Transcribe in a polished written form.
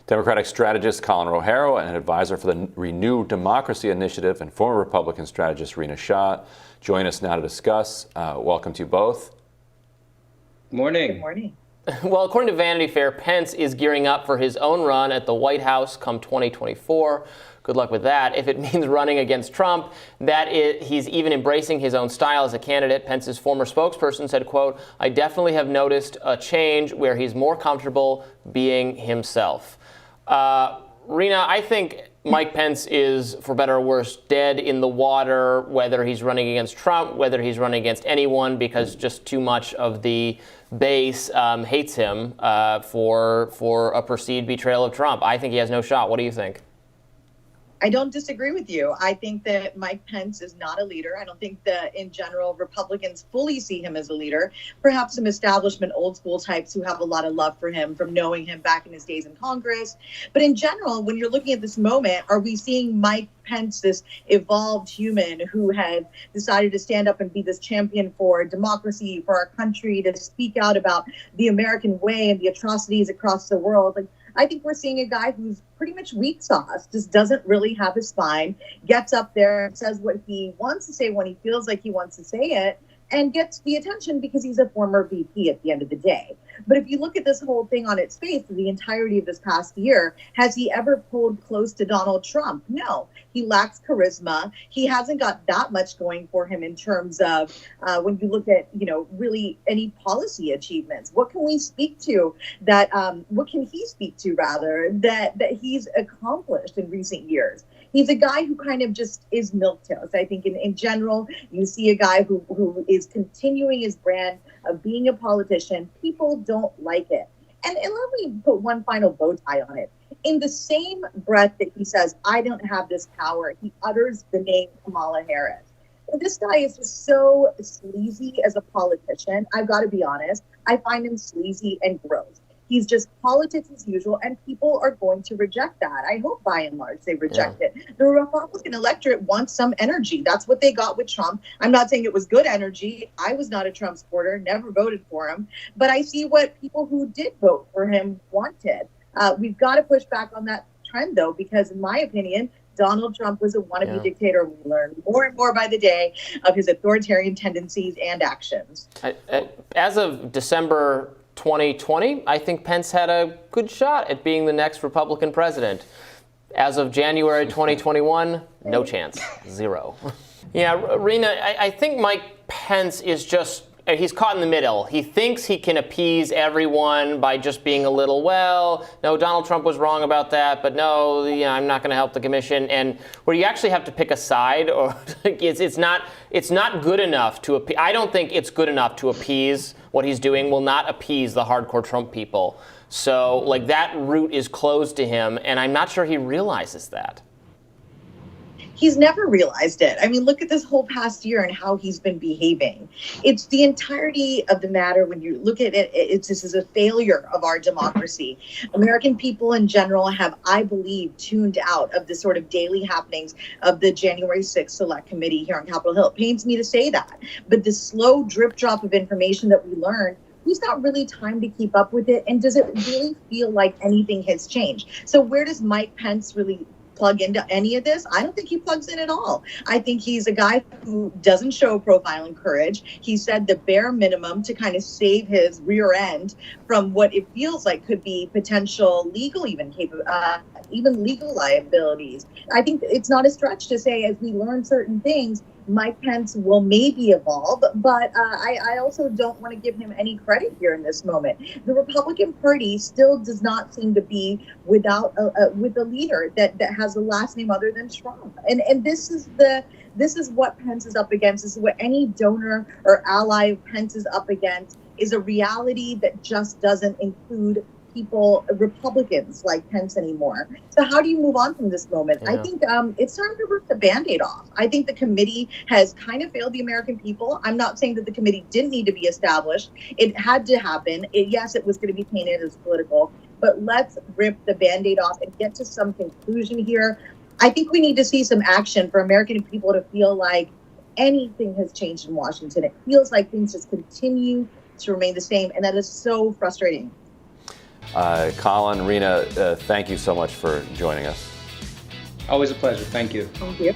Democratic strategist Colin Rohero and an advisor for the Renew Democracy Initiative and former Republican strategist Rina Shah join us now to discuss. Welcome to you both. Morning. Good morning. Well, according to Vanity Fair, Pence is gearing up for his own run at the White House come 2024. Good luck with that. If it means running against Trump, he's even embracing his own style as a candidate. Pence's former spokesperson said, quote, "I definitely have noticed a change where he's more comfortable being himself." Rina, I think Mike Pence is, for better or worse, dead in the water, whether he's running against Trump, whether he's running against anyone, because just too much of the base hates him for a perceived betrayal of Trump. I think he has no shot. What do you think? I don't disagree with you. I think that Mike Pence is not a leader. I don't think that, in general, Republicans fully see him as a leader. Perhaps some establishment old school types who have a lot of love for him from knowing him back in his days in Congress. But in general, when you're looking at this moment, are we seeing Mike Pence, this evolved human who has decided to stand up and be this champion for democracy, for our country, to speak out about the American way and the atrocities across the world? Like, I think we're seeing a guy who's pretty much weak sauce, just doesn't really have a spine, gets up there and says what he wants to say when he feels like he wants to say it, and gets the attention because he's a former VP at the end of the day. But if you look at this whole thing on its face, the entirety of this past year, has he ever pulled close to Donald Trump? No. He lacks charisma. He hasn't got that much going for him in terms of when you look at, really any policy achievements. What can we speak to what can he speak to rather that he's accomplished in recent years? He's a guy who kind of just is milquetoast. I think in general, you see a guy who is continuing his brand of being a politician. People don't like it. And let me put one final bow tie on it. In the same breath that he says, "I don't have this power," he utters the name Kamala Harris. And this guy is just so sleazy as a politician. I've got to be honest. I find him sleazy and gross. He's just politics as usual, and people are going to reject that. I hope by and large they reject it. The Republican electorate wants some energy. That's what they got with Trump. I'm not saying it was good energy. I was not a Trump supporter, never voted for him. But I see what people who did vote for him wanted. We've got to push back on that trend, though, because in my opinion, Donald Trump was a wannabe dictator. We learn more and more by the day of his authoritarian tendencies and actions. As of December 2020, I think Pence had a good shot at being the next Republican president. As of January 2021, no chance, zero. Yeah, Rina, I think Mike Pence is he's caught in the middle. He thinks he can appease everyone by just being a little, no, Donald Trump was wrong about that, but no, I'm not going to help the commission. And where you actually have to pick a side, or it's not good enough to appease. I don't think it's good enough to appease. What he's doing will not appease the hardcore Trump people. So, that route is closed to him, and I'm not sure he realizes that. He's never realized it. I mean, look at this whole past year and how he's been behaving. It's the entirety of the matter. When you look at it, this is a failure of our democracy. American people in general have, I believe, tuned out of the sort of daily happenings of the January 6th Select Committee here on Capitol Hill. It pains me to say that. But the slow drip drop of information that we learn, who's got really time to keep up with it? And does it really feel like anything has changed? So where does Mike Pence really plug into any of this? I don't think he plugs in at all. I think he's a guy who doesn't show profile and courage. He said the bare minimum to kind of save his rear end from what it feels like could be potential legal, even legal liabilities. I think it's not a stretch to say, as we learn certain things, Mike Pence will maybe evolve, but I also don't want to give him any credit here in this moment. The Republican Party still does not seem to be with a leader that has a last name other than Trump, and this is what Pence is up against. This is what any donor or ally of Pence is up against, is a reality that just doesn't include people, Republicans like Pence anymore. So how do you move on from this moment? Yeah. I think it's time to rip the Band-Aid off. I think the committee has kind of failed the American people. I'm not saying that the committee didn't need to be established. It had to happen. Yes, it was going to be painted as political, but let's rip the Band-Aid off and get to some conclusion here. I think we need to see some action for American people to feel like anything has changed in Washington. It feels like things just continue to remain the same, and that is so frustrating. Colin, Rina, thank you so much for joining us. Always a pleasure. Thank you. Thank you.